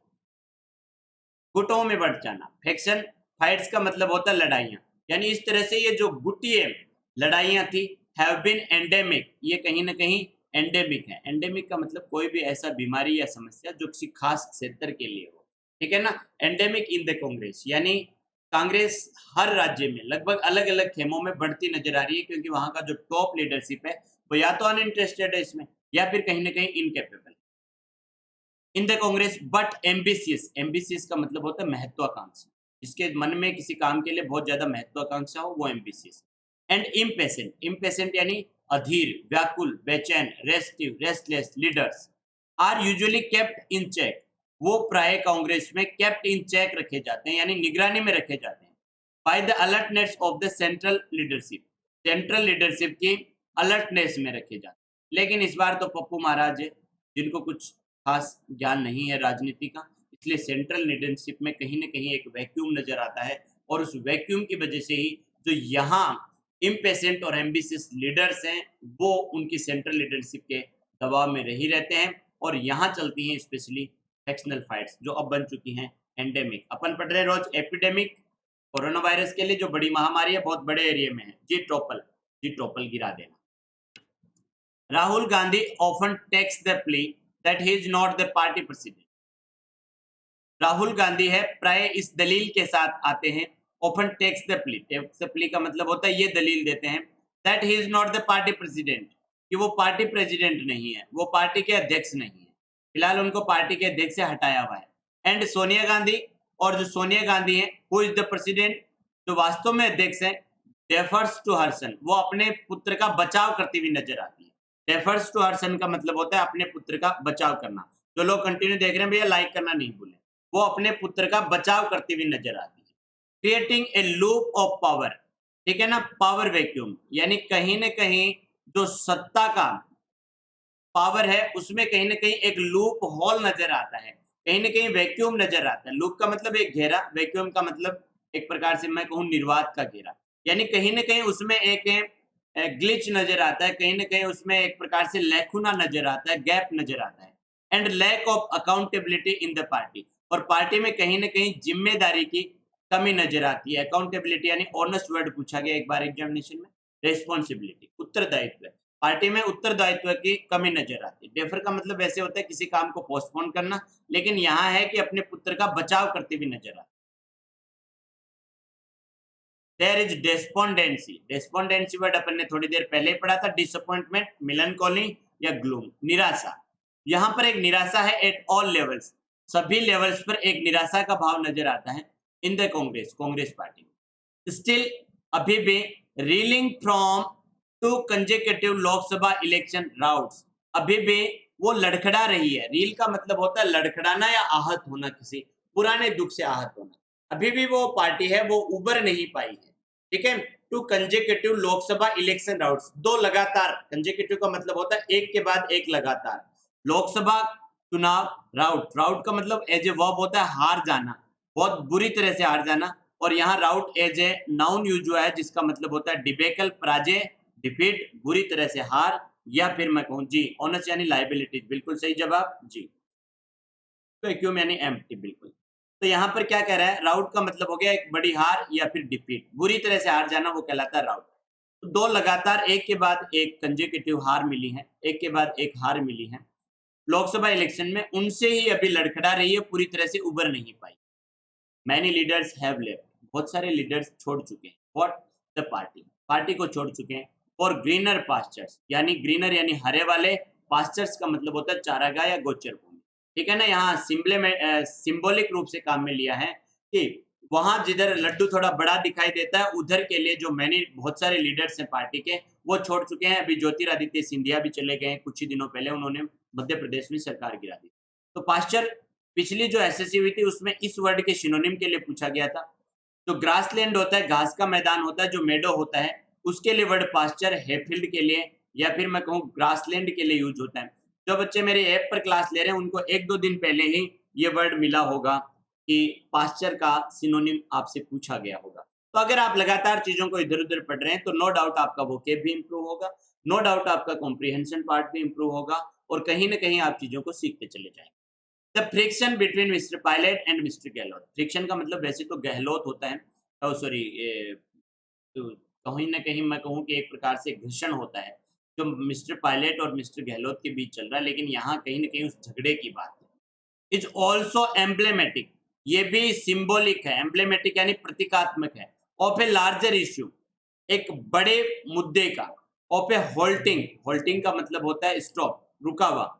गुटों में बढ़ जाना। फैक्शन फाइट्स का मतलब होता है लड़ाइयाँ, यानी इस तरह से ये जो गुटिये लड़ाइयाँ थी, हैव बीन एंडेमिक, ये कहीं ना कहीं एंडेमिक है। एंडेमिक का मतलब कोई भी ऐसा बीमारी या समस्या जो किसी खास क्षेत्र के लिए हो, ठीक है ना। एंडेमिक इन द कांग्रेस, यानी कांग्रेस हर राज्य में लगभग अलग अलग खेमों में बढ़ती नजर आ रही है, क्योंकि वहां का जो टॉप लीडरशिप है वो या तो अनइंटरेस्टेड है इसमें या फिर कहीं ना कहीं incapable in the Congress, but ambitious, ambitious का मतलब होता है महत्वाकांक्षी, जिसके मन में किसी काम के लिए बहुत ज्यादा महत्वाकांक्षा हो वो एम्बिशियस। एंड इम्पेशेंट, इम्पेशेंट यानी अधीर, व्याकुल, बेचैन, restive, restless leaders are usually kept in check, वो प्राय कांग्रेस में केप्ट इन चेक रखे जाते हैं, यानी निगरानी में रखे जाते हैं। By the alertness of the central leadership, central leadership की अलर्टनेस में रखे जाते हैं। लेकिन इस बार तो पप्पू महाराज है, जिनको कुछ खास ज्ञान नहीं है राजनीति का, इसलिए सेंट्रल लीडरशिप में कहीं ना कहीं एक वैक्यूम नजर आता है, और उस वैक्यूम की वजह से ही जो यहाँ इम्पेशेंट और एम्बिशियस लीडर्स हैं वो उनकी सेंट्रल लीडरशिप के दबाव में रही रहते हैं, और यहाँ चलती हैं स्पेशली फैक्शनल फाइट्स जो अब बन चुकी हैं एंडेमिक। अपन पढ़ रहे रोज एपिडेमिक, कोरोना वायरस के लिए जो बड़ी महामारी है बहुत बड़े एरिया में है। जी ट्रोपल, जी ट्रोपल गिरा देना। Rahul Gandhi often takes the plea that he is not the party president, Rahul Gandhi है प्राय इस दलील के साथ आते हैं, often takes the plea, takes the plea का मतलब होता है ये दलील देते हैं, that he is not the party president, कि वो पार्टी प्रेसिडेंट नहीं है, वो पार्टी के अध्यक्ष नहीं है, फिलहाल उनको पार्टी के अध्यक्ष से हटाया हुआ है। एंड सोनिया गांधी, और जो सोनिया गांधी है हु इज द प्रेसिडेंट, जो वास्तव में अध्यक्ष है, डेफर्स टू हर सन, वो अपने पुत्र का बचाव करती हुई नजर आती है। डेफर्स टू हर सन का मतलब होता है अपने पुत्र का बचाव करना। जो लोग कंटिन्यू देख रहे हैं भैया लाइक करना नहीं भूलें। वो अपने पुत्र का बचाव करती हुई नजर आती है। Creating a loop of power, ठीक है ना, पावर वैक्यूम, यानी कहीं ना कहीं जो सत्ता का पावर है उसमें कहीं ना कहीं एक लूप होल नजर आता है, कहीं ना कहीं वैक्यूम नजर आता है। लूप का मतलब एक घेरा, वैक्यूम का मतलब एक प्रकार से मैं कहूँ निर्वात का घेरा, यानी कहीं ना कहीं उसमें एक ग्लिच नजर आता है, कहीं ना कहीं उसमें एक प्रकार से लैकुना नजर आता है, गैप नजर आता है। And lack of accountability in the party, और पार्टी में कहीं ना कहीं जिम्मेदारी की कमी नजर आती है। अकाउंटेबिलिटी यानी ऑनेस्ट वर्ड पूछा गया एक बार एग्जामिनेशन में, रेस्पॉन्सिबिलिटी उत्तरदायित्व, पार्टी में उत्तरदायित्व की कमी नजर आती है। डेफर का मतलब ऐसे होता है किसी काम को पोस्टपोन करना, लेकिन यहाँ है कि अपने पुत्र का बचाव करते हुए नजर आती है। देयर इज डेस्पोंडेंसी, डेस्पोंडेंसी वर्ड अपन ने थोड़ी देर पहले ही पढ़ा था, डिसअपॉइंटमेंट, मिलनकोली या ग्लूम, निराशा। यहाँ पर एक निराशा है एट ऑल लेवल्स, सभी लेवल्स पर एक निराशा का भाव नजर आता है in the Congress, Congress party में। स्टिल अभी भी reeling from two consecutive Lok Sabha election routs, अभी भी वो लड़खड़ा रही है। रील का मतलब होता है लड़खड़ाना या आहत होना, किसी पुराने दुख से आहत होना। अभी भी वो पार्टी है वो उबर नहीं पाई है, ठीक है। To consecutive Lok Sabha election routes, दो लगातार, कंजेकेटिव का मतलब होता है एक के बाद एक लगातार, लोकसभा चुनाव राउट, राउट का मतलब एज ए वर्ब होता है हार जाना, बहुत बुरी तरह से हार जाना, और यहाँ राउट एज ए नाउन यूज हुआ है जिसका मतलब होता है डिबेकल, पराजय, डिफीट, बुरी तरह से हार, या फिर मैं कहूँ जी ऑनर्स यानी लाइबिलिटीज, बिल्कुल सही जवाब जी। वैक्यूम यानी एम्प्टी, बिल्कुल। तो यहाँ पर क्या कह रहा है, राउट का मतलब हो गया एक बड़ी हार या फिर डिफीट, बुरी तरह से हार जाना, वो कहलाता है राउट। तो दो लगातार एक के बाद एक कंसेक्यूटिव हार मिली है, एक के बाद एक हार मिली है लोकसभा इलेक्शन में, उनसे ही अभी लड़खड़ा रही है, पूरी तरह से उबर नहीं पाई। मैनी लीडर्स हैव लेफ्ट, बहुत सारे लीडर्स छोड़ चुके हैं, व्हाट, द पार्टी, पार्टी को छोड़ चुके हैं। और ग्रीनर पास्चर्स, यानी ग्रीनर यानी हरे वाले, पास्चर्स का मतलब होता है चारागाह या गोचर भूमि, ठीक है ना। यहाँ सिंबले में सिंबॉलिक रूप से काम में लिया है कि वहां जिधर लड्डू थोड़ा बड़ा दिखाई देता है, उधर के लिए जो मैंने बहुत सारे लीडर्स हैं पार्टी के, वो छोड़ चुके हैं। अभी ज्योतिरादित्य सिंधिया भी चले गए हैं, कुछ ही दिनों पहले उन्होंने मध्य प्रदेश में सरकार गिरा दी। तो पास्चर, पिछली जो एसएससी हुई थी उसमें इस वर्ड के सिनोनिम के लिए पूछा गया था। जो ग्रासलैंड होता है, घास का मैदान होता है, जो मेडो होता है, उसके लिए वर्ड पास्चर हैफील्ड के लिए या फिर मैं कहूँ ग्रासलैंड के लिए यूज होता है। जो बच्चे मेरे ऐप पर क्लास ले रहे हैं उनको 1-2 दिन पहले ही ये वर्ड मिला होगा कि पास्चर का सिनोनिम आपसे पूछा गया होगा। तो अगर आप लगातार चीजों को इधर-उधर पढ़ रहे हैं तो नो डाउट आपका वोकैब भी इंप्रूव होगा, नो डाउट आपका कॉम्प्रिहेंशन पार्ट भी इंप्रूव होगा और कहीं न कहीं आप चीजों को सीखते चले जाएंगे। The friction between mister pilot and mister Gehlot, friction का मतलब वैसे तो गहलोत होता है, सॉरी, तो कहीं न कहीं मैं कहूँ कि एक प्रकार से घर्षण होता है, जो मिस्टर पायलट और मिस्टर गहलोत के बीच चल रहा है, लेकिन यहाँ कहीं न कहीं उस झगड़े की बात है। इज़ ऑल्सो एम्ब्लेमेटिक, ये भी सिंबॉलिक है, एम्ब्लेमेटिक यानी प्रतीकात्मक है, ऑफ ए लार्जर इश्यू, एक बड़े मुद्दे का, ऑफ ए होल्टिंग, होल्टिंग का मतलब होता है स्टॉप, रुका हुआ,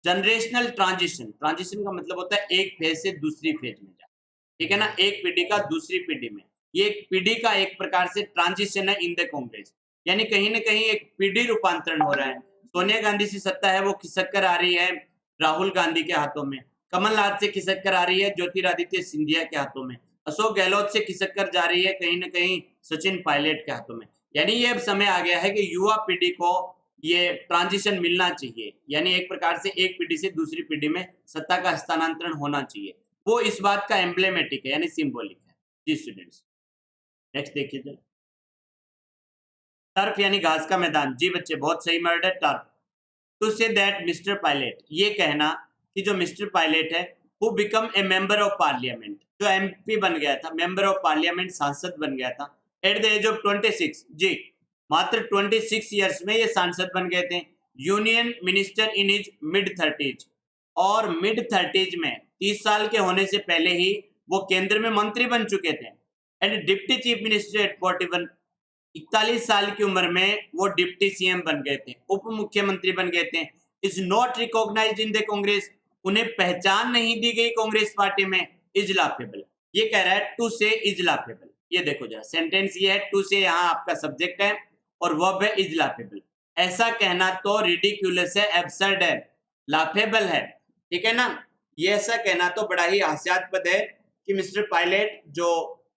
जनरेशनल ट्रांजिशन, ट्रांजिशन का मतलब होता है एक फेज से दूसरी फेज में जाना, ठीक है ना, एक पीढ़ी का दूसरी पीढ़ी में, ये एक पीढ़ी का एक प्रकार से ट्रांजिशन है इन द कांग्रेस, यानी कहीं ना कहीं एक पीढ़ी रूपांतरण हो रहा है। सोनिया गांधी से सत्ता है वो खिसक कर आ रही है राहुल गांधी के हाथों में, कमलनाथ से खिसक कर आ रही है ज्योतिरादित्य सिंधिया के हाथों में, अशोक गहलोत से खिसक कर जा रही है कहीं ना कहीं सचिन पायलट के हाथों में। यानी ये अब समय आ गया है कि युवा पीढ़ी को ये ट्रांजिशन मिलना चाहिए, यानी एक प्रकार से एक पीढ़ी से दूसरी पीढ़ी में सत्ता का हस्तांतरण होना चाहिए, वो इस बात का एम्ब्लेमेटिक है यानी सिंबॉलिक है। जी स्टूडेंट्स, नेक्स्ट देखिए जरा, टर्फ यानी घास का मैदान, जी बच्चे बहुत सही वर्ड है turf. To say that mister Pilot, ये कहना कि जो मिस्टर पायलट है वो become a member of parliament, जो एमपी बन गया था, मेंबर ऑफ पार्लियामेंट, सांसद बन गया था एट द एज ऑफ 26, जी मात्र 26 ईयर्स में ये सांसद बन गए थे। Union minister in his mid 30s, और मिड 30s में 30 साल के होने से पहले ही वो केंद्र में मंत्री बन चुके थे। And deputy chief minister eight 41, 41 साल की उम्र में वो डिप्टी सीएम बन गए थे, उप मुख्यमंत्री बन गए थे। Is not recognized in the Congress, उन्हें पहचान नहीं दी गई कांग्रेस पार्टी में, इज लाफेबल, ये कह रहा है टू से इज लाफेबल। ये देखो जरा सेंटेंस ये है, टू से यहाँ आपका सब्जेक्ट है और वर्ब है इज लाफेबल। ऐसा कहना तो रिडिक्यूलस है, एब्सर्ड है, लाफेबल है, ठीक है ना। ये ऐसा कहना तो बड़ा ही हास्यास्पद है कि मिस्टर पायलट जो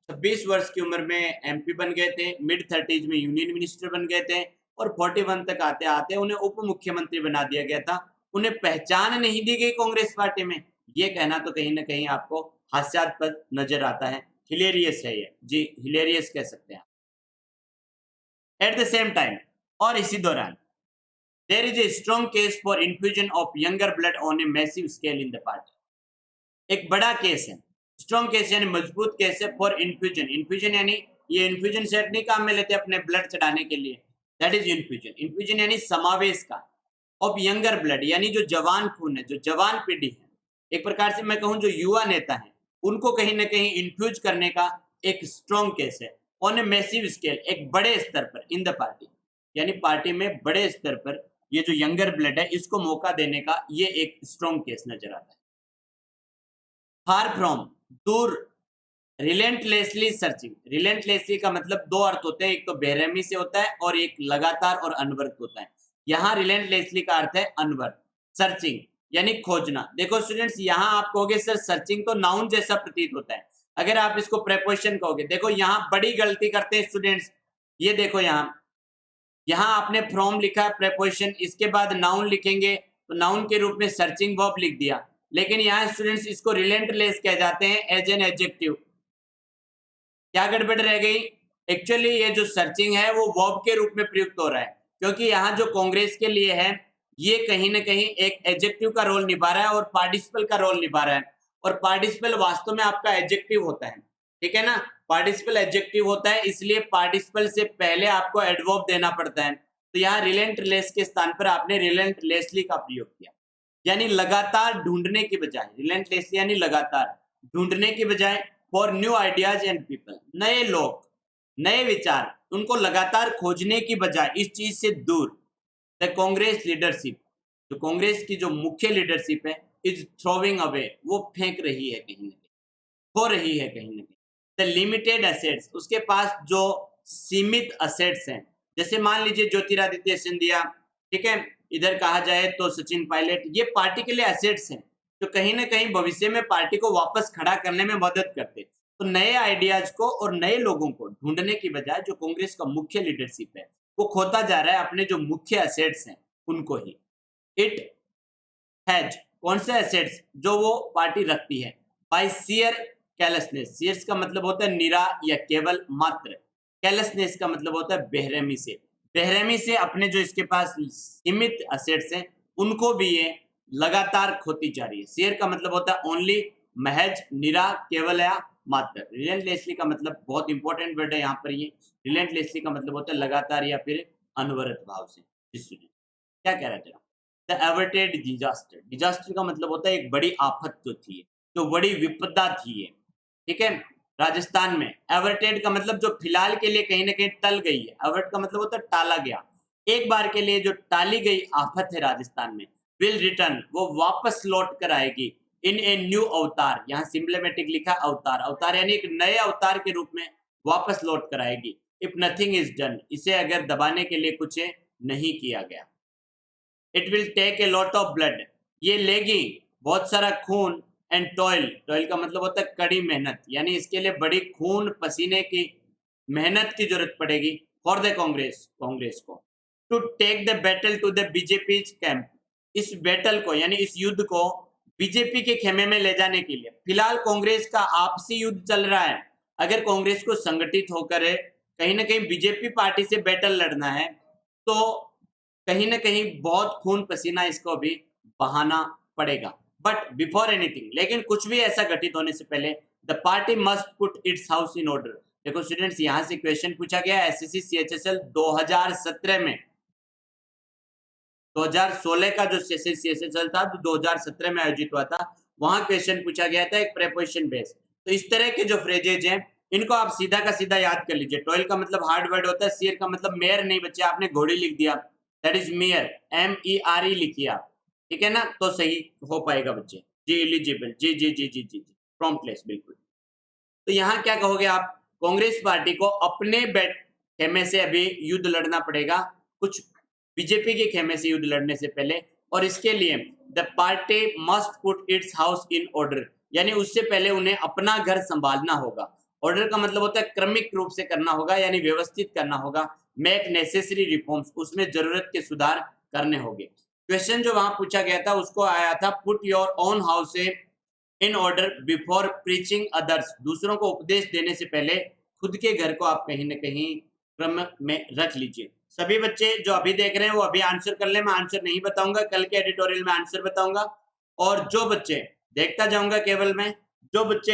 26 वर्ष की उम्र में एमपी बन गए थे, मिड 30s में यूनियन मिनिस्टर बन गए थे और 41 तक आते आते उन्हें उप मुख्यमंत्री बना दिया गया था, उन्हें पहचान नहीं दी गई कांग्रेस पार्टी में। ये कहना तो कहीं ना कहीं आपको हास्यास्पद नजर आता है, हिलेरियस है ये, जी हिलेरियस कह सकते हैं। एट द सेम टाइम, और इसी दौरान, there is a strong case for infusion of younger blood on a massive scale in the party, एक बड़ा केस है, स्ट्रॉन्ग केस यानी मजबूत केस है, फॉर इन्फ्यूजन, इन्फ्यूजन यानी ये इन्फ्यूजन सेट नहीं काम में लेते अपने ब्लड चढ़ाने के लिए, दैट इज इन्फ्यूजन, इन्फ्यूजन यानी समावेश का, ऑफ यंगर ब्लड यानी जो जवान खून है, जो जवान पीढ़ी है, एक प्रकार से मैं कहूँ जो युवा नेता है, उनको कहीं ना कहीं इन्फ्यूज करने का एक स्ट्रॉन्ग केस है, ऑन ए मैसिव स्केल, एक बड़े स्तर पर, इन द पार्टी यानी पार्टी में बड़े स्तर पर ये जो यंगर ब्लड है इसको मौका देने का ये एक स्ट्रॉन्ग केस नजर आता है। फार फ्रॉम, दूर, रिलेंटलेसली सर्चिंग, रिलेंटलेसली का मतलब दो अर्थ होते हैं, एक तो बेरहमी से होता है और एक लगातार और अनवरत होता है। यहाँ रिलेंटलेसली का अर्थ है अनवरत, सर्चिंग यानी खोजना। देखो स्टूडेंट्स, यहाँ आप कहोगे सर सर्चिंग तो नाउन जैसा प्रतीत होता है, अगर आप इसको प्रेपोजिशन कहोगे, देखो यहाँ बड़ी गलती करते हैं स्टूडेंट्स, ये देखो यहाँ आपने फ्रॉम लिखा प्रेपोजिशन, इसके बाद नाउन लिखेंगे तो नाउन के रूप में सर्चिंग वर्ब लिख दिया, लेकिन यहाँ स्टूडेंट्स इसको रिलेंटलेस कह जाते हैं एज एन एडजेक्टिव। क्या गड़बड़ रह गई? एक्चुअली ये जो सर्चिंग है वो वर्ब के रूप में प्रयुक्त हो रहा है, क्योंकि यहाँ जो कांग्रेस के लिए है ये कहीं ना कहीं एक एडजेक्टिव का रोल निभा रहा है और पार्टिसिपल का रोल निभा रहा है, और पार्टिसिपल वास्तव में आपका एडजेक्टिव होता है, ठीक है ना। पार्टिसिपल एडजेक्टिव होता है, इसलिए पार्टिसिपल से पहले आपको एडवर्ब देना पड़ता है। तो यहाँ रिलेंटलेस के स्थान पर आपने रिलेंटलेसली का प्रयोग किया, यानी लगातार ढूंढने की बजाय, रिलेंटलेसली यानी लगातार ढूंढने की बजाय, for new ideas and people, नए लोग, नए विचार, उनको लगातार खोजने की बजाय इस चीज से दूर। द कांग्रेस लीडरशिप, जो कांग्रेस की जो मुख्य लीडरशिप है, इज थ्रोविंग अवे, वो फेंक रही है कहीं ना कहीं, हो रही है कहीं ना कहीं। द लिमिटेड एसेट्स, उसके पास जो सीमित असेट्स हैं, जैसे मान लीजिए ज्योतिरादित्य सिंधिया, ठीक है, इधर कहा जाए तो सचिन पायलट, ये पार्टी के लिए एसेट्स हैं, तो कहीं ना कहीं भविष्य में पार्टी को वापस खड़ा करने में मदद करते। तो नए आइडियाज को और नए लोगों को ढूंढने की बजाय जो कांग्रेस का मुख्य लीडरशिप है, वो खोता जा रहा है अपने जो मुख्य एसेट्स हैं उनको ही। इट हैज, कौन से एसेट्स, जो वो पार्टी रखती है, बाय सियर कैलसनेस, सियर्स का मतलब होता है निरा या केवल मात्र, कैलसनेस का मतलब होता है बेरहमी से, बेरहमी से अपने जो इसके पास सीमित एसेट्स हैं उनको भी ये लगातार खोती जा रही है। शेयर का मतलब होता है ओनली, महज, निरा, केवल या मात्र। रिलेंटलेसली का मतलब बहुत इंपॉर्टेंट वर्ड है यहाँ पर, ये रिलेंटलेसली का मतलब होता है लगातार या फिर अनवरत भाव से। क्या कह रहा है, द एवर्टेड डिजास्टर, डिजास्टर का मतलब होता है एक बड़ी आफत जो थी, जो बड़ी विपदा थी ये, ठीक है, राजस्थान में। एवर्टेड का मतलब जो फिलहाल के लिए कहीं ना कहीं टल गई है, एवर्ट का मतलब होता है टाला गया, एक बार के लिए जो टाली गई आफत है राजस्थान में, विल रिटर्न, वो वापस लौट कर आएगी, इन ए न्यू अवतार, यहाँ सिम्प्लेमेटिक लिखा अवतार, अवतार यानी एक नए अवतार के रूप में वापस लौट कर आएगी। इफ नथिंग इज डन, इसे अगर दबाने के लिए कुछ नहीं किया गया। It will take a lot of blood, ये लेगी बहुत सारा खून, एंड टॉयल, टॉयल का मतलब होता है कड़ी मेहनत, यानी इसके लिए बड़ी खून पसीने की मेहनत की जरूरत पड़ेगी फॉर द कांग्रेस, कांग्रेस को, to take the battle to the BJP camp, इस बैटल को यानी इस युद्ध को बीजेपी के खेमे में ले जाने के लिए। फिलहाल कांग्रेस का आपसी युद्ध चल रहा है, अगर कांग्रेस को संगठित होकर कहीं ना कहीं बीजेपी पार्टी से बैटल लड़ना है, तो कहीं ना कहीं बहुत खून पसीना इसको भी बहाना पड़ेगा। बट बिफोर एनीथिंग, लेकिन कुछ भी ऐसा घटित होने से पहले, the party must put it's house in order. देखो स्टूडेंट्स, यहाँ से क्वेश्चन पूछा गया एसएससी सीएचएसएल 2017 में, 2016 का जो सीएचएसएल था तो 2017 में आयोजित हुआ था, वहां क्वेश्चन पूछा गया था एक प्रेपोजिशन बेस। तो इस तरह के जो फ्रेजेज हैं, इनको आप सीधा का सीधा याद कर लीजिए। टॉयल का मतलब हार्ड वर्ड होता है, सियर का मतलब मेयर नहीं बच्चे, आपने घोड़ी लिख दिया, दैट इज मेयर, MERE लिखिए आप, ठीक है ना, तो सही हो पाएगा बच्चे। जी एलिजिबल, जी जी जी जी जी जी, प्रॉम्प्टलेस, बिल्कुल। तो यहाँ क्या कहोगे आप, कांग्रेस पार्टी को अपने खेमे से अभी युद्ध लड़ना पड़ेगा, कुछ बीजेपी के खेमे से युद्ध लड़ने से पहले, और इसके लिए the party must put it's house in order, यानी उससे पहले उन्हें अपना घर संभालना होगा। ऑर्डर का मतलब होता है क्रमिक रूप से करना होगा, यानी व्यवस्थित करना होगा। मेक नेसेसरी रिफॉर्म्स, उसमें जरूरत के सुधार करने होंगे। क्वेश्चन जो वहां पूछा गया था उसको आया था, put your own house in order before preaching others, दूसरों को उपदेश देने से पहले खुद के घर को आप कहीं ना कहीं क्रम में रख लीजिए। सभी बच्चे जो अभी देख रहे हैं वो अभी आंसर कर ले, मैं आंसर नहीं बताऊंगा, कल के एडिटोरियल में आंसर बताऊंगा। और जो बच्चे, देखता जाऊंगा केवल मैं, जो बच्चे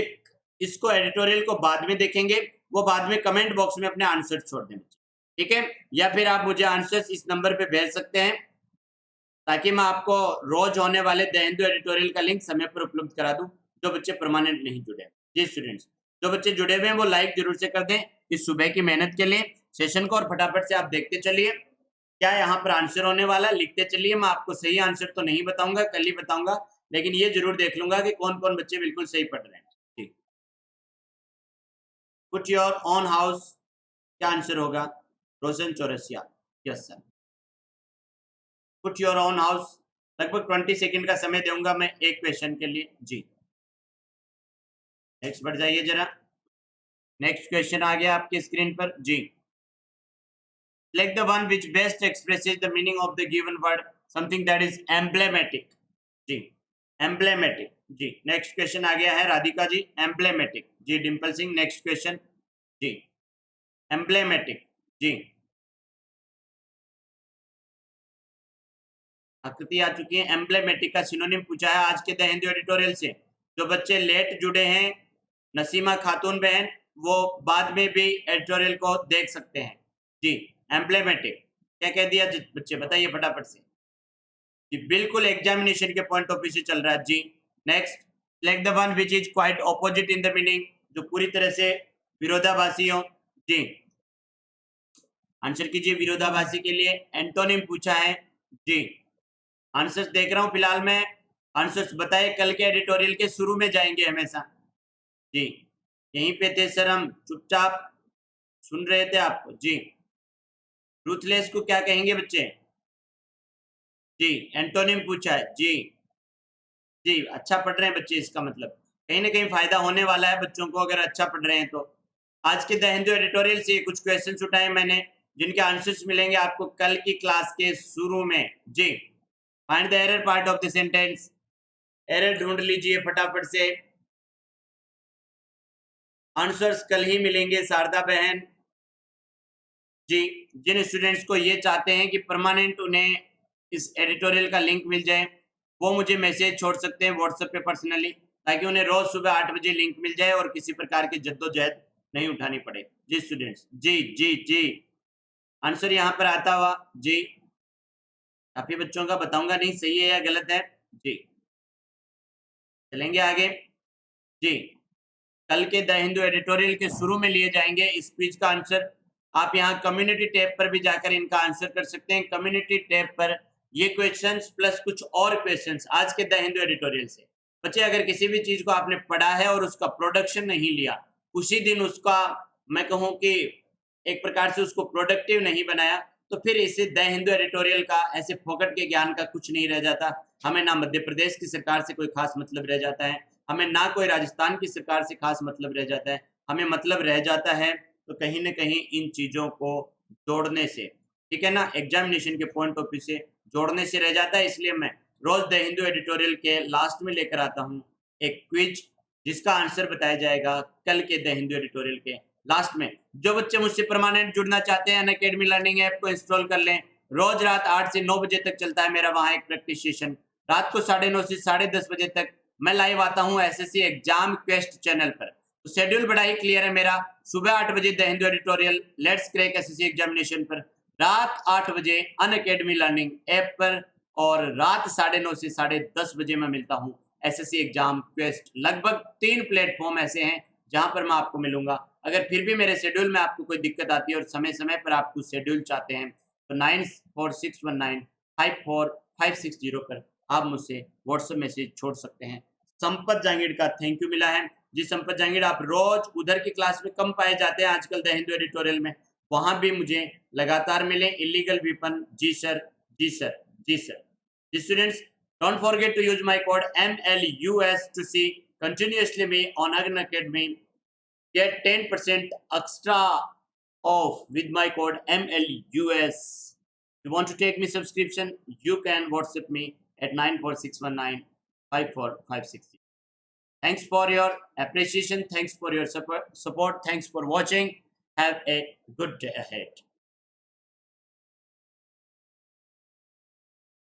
इसको एडिटोरियल को बाद में देखेंगे वो बाद में कमेंट बॉक्स में अपने आंसर छोड़ दें, ठीक है, या फिर आप मुझे आंसर्स इस नंबर पे भेज सकते हैं, ताकि मैं आपको रोज होने वाले द हिंदू एडिटोरियल का लिंक समय पर उपलब्ध करा दूं, जो बच्चे परमानेंट नहीं जुड़े। जी स्टूडेंट्स, जो बच्चे जुड़े हुए हैं वो लाइक जरूर से कर दें इस सुबह की मेहनत के लिए सेशन को, और फटाफट से आप देखते चलिए क्या यहाँ पर आंसर होने वाला, लिखते चलिए। मैं आपको सही आंसर तो नहीं बताऊंगा, कल ही बताऊंगा, लेकिन ये जरूर देख लूंगा कि कौन कौन बच्चे बिल्कुल सही पढ़ रहे हैं। ठीक, पुट योर ऑन हाउस, क्या आंसर होगा, Roshan Chaurasia, yes sir. Put your on house, लगभग 20 सेकंड का समय दूंगा मैं एक क्वेश्चन के लिए। जी नेक्स्ट बढ़ जाइए जरा, नेक्स्ट क्वेश्चन आ गया आपकी स्क्रीन पर। जी, select the one which best expresses the meaning of the given word, something that is emblematic। जी emblematic, जी नेक्स्ट क्वेश्चन आ गया है राधिका जी, emblematic। जी डिम्पल सिंह, नेक्स्ट क्वेश्चन। जी emblematic, जी आकृति आ चुकी है। एम्ब्लेमेटिक का सिनोनिम पूछा है आज के द हिंदू एडिटोरियल से, जो बच्चे लेट जुड़े हैं, नसीमा खातून बहन, वो बाद में भी एडिटोरियल को देख सकते हैं। जी, एम्ब्लेमेटिक क्या कह दिया बच्चे, बताइए फटाफट से। जी, बिल्कुल एग्जामिनेशन के पॉइंट ऑफ व्यू से चल रहा है। जी, next, select the one which is quite opposite in the meaning, जो पूरी तरह से विरोधाभासी हो। जी, आंसर कीजिए। विरोधाभासी के लिए एंटोनिम पूछा है। जी, आंसर्स देख रहा हूं फिलहाल मैं। आंसर्स बताए, कल के एडिटोरियल के शुरू में जाएंगे हमेशा। जी, यहीं पे थे सर, हम चुपचाप सुन रहे थे आपको। जी, रूथलेस को क्या कहेंगे बच्चे? जी, एंटोनिम पूछा है। जी जी, अच्छा पढ़ रहे हैं बच्चे, इसका मतलब कहीं ना कहीं फायदा होने वाला है बच्चों को अगर अच्छा पढ़ रहे हैं तो। आज के द हिंदू एडिटोरियल से कुछ क्वेश्चंस उठाए मैंने, जिनके आंसर्स मिलेंगे आपको कल की क्लास के शुरू में। जी, find the error part of the sentence, error ढूंढ लीजिए फटाफट से। आंसर्स कल ही मिलेंगे शारदा बहन। जी, जिन स्टूडेंट्स को ये चाहते हैं कि परमानेंट उन्हें इस एडिटोरियल का लिंक मिल जाए, वो मुझे मैसेज छोड़ सकते हैं व्हाट्सएप पे पर्सनली, ताकि उन्हें रोज सुबह 8 बजे लिंक मिल जाए और किसी प्रकार की जद्दोजहद नहीं उठानी पड़े। जी स्टूडेंट्स, जी जी जी, आंसर यहाँ पर आता हुआ। जी, काफी बच्चों का बताऊंगा नहीं सही है या गलत है। जी, चलेंगे आगे। जी, कल के द हिंदू एडिटोरियल के शुरू में लिए जाएंगे इस क्विज का आंसर। आप यहाँ कम्युनिटी टैब पर भी जाकर इनका आंसर कर सकते हैं। कम्युनिटी टैब पर ये क्वेश्चंस प्लस कुछ और क्वेश्चंस आज के द हिंदू एडिटोरियल से। बच्चे, अगर किसी भी चीज को आपने पढ़ा है और उसका प्रोडक्शन नहीं लिया, उसी दिन उसका, मैं कहूँ कि एक प्रकार से उसको प्रोडक्टिव नहीं बनाया, तो फिर इसे द हिंदू एडिटोरियल का ऐसे फोकट के ज्ञान का कुछ नहीं रह जाता। हमें ना मध्य प्रदेश की सरकार से कोई खास मतलब रह जाता है, हमें ना कोई राजस्थान की सरकार से खास मतलब रह जाता है। हमें मतलब रह जाता है तो कहीं न कहीं इन चीज़ों को जोड़ने से, ठीक है ना? एग्ज़ामिनेशन के पॉइंट ऑफ व्यू से जोड़ने से रह जाता है। इसलिए मैं रोज़ द हिंदू एडिटोरियल के लास्ट में लेकर आता हूँ एक क्विज़, जिसका आंसर बताया जाएगा कल के द हिंदू एडिटोरियल के लास्ट में। जो बच्चे मुझसे परमानेंट जुड़ना चाहते हैं, अनअकैडमी लर्निंग ऐप को इंस्टॉल कर लें। रोज़ रात 8 से 9 बजे तक चलता है मेरा वहाँ एक प्रैक्टिस सेशन। रात को 9:30 से 10:30 बजे तक मैं लाइव आता हूँ एसएससी एग्जाम क्वेस्ट चैनल पर। तो शेड्यूल बड़ा ही क्लियर है मेरा। सुबह 8 बजे the Hindu editorial let's crack SSC examination पर, रात 8 बजे अनअकैडमी लर्निंग ऐप पर, और रात 9:30 से 10:30 बजे मैं मिलता हूँ एसएससी एग्जाम क्वेस्ट। लगभग 3 प्लेटफॉर्म ऐसे हैं जहां पर मैं आपको मिलूंगा। अगर फिर भी मेरे शेड्यूल में आपको कोई दिक्कत आती है और समय समय पर आपको शेड्यूल चाहते हैं, तो 9461954560 पर आप मुझसे व्हाट्सएप मैसेज छोड़ सकते हैं। संपत जांगीड़ का थैंक यू मिला है। जी संपत जांगीड़, आप रोज उधर की क्लास में कम पाए जाते हैं आजकल द हिंदू एडिटोरियल में, वहां भी मुझे लगातार मिले। इलीगल वेपन, जी सर, जी सर, जी सर। जी students, don't forget to use my code MLUS to see continuously me on Agna Academy. Get 10% extra off with my code MLUS. If you want to take me subscription, you can WhatsApp me at 946195456. Thanks for your appreciation. Thanks for your support. Thanks for watching. Have a good day ahead.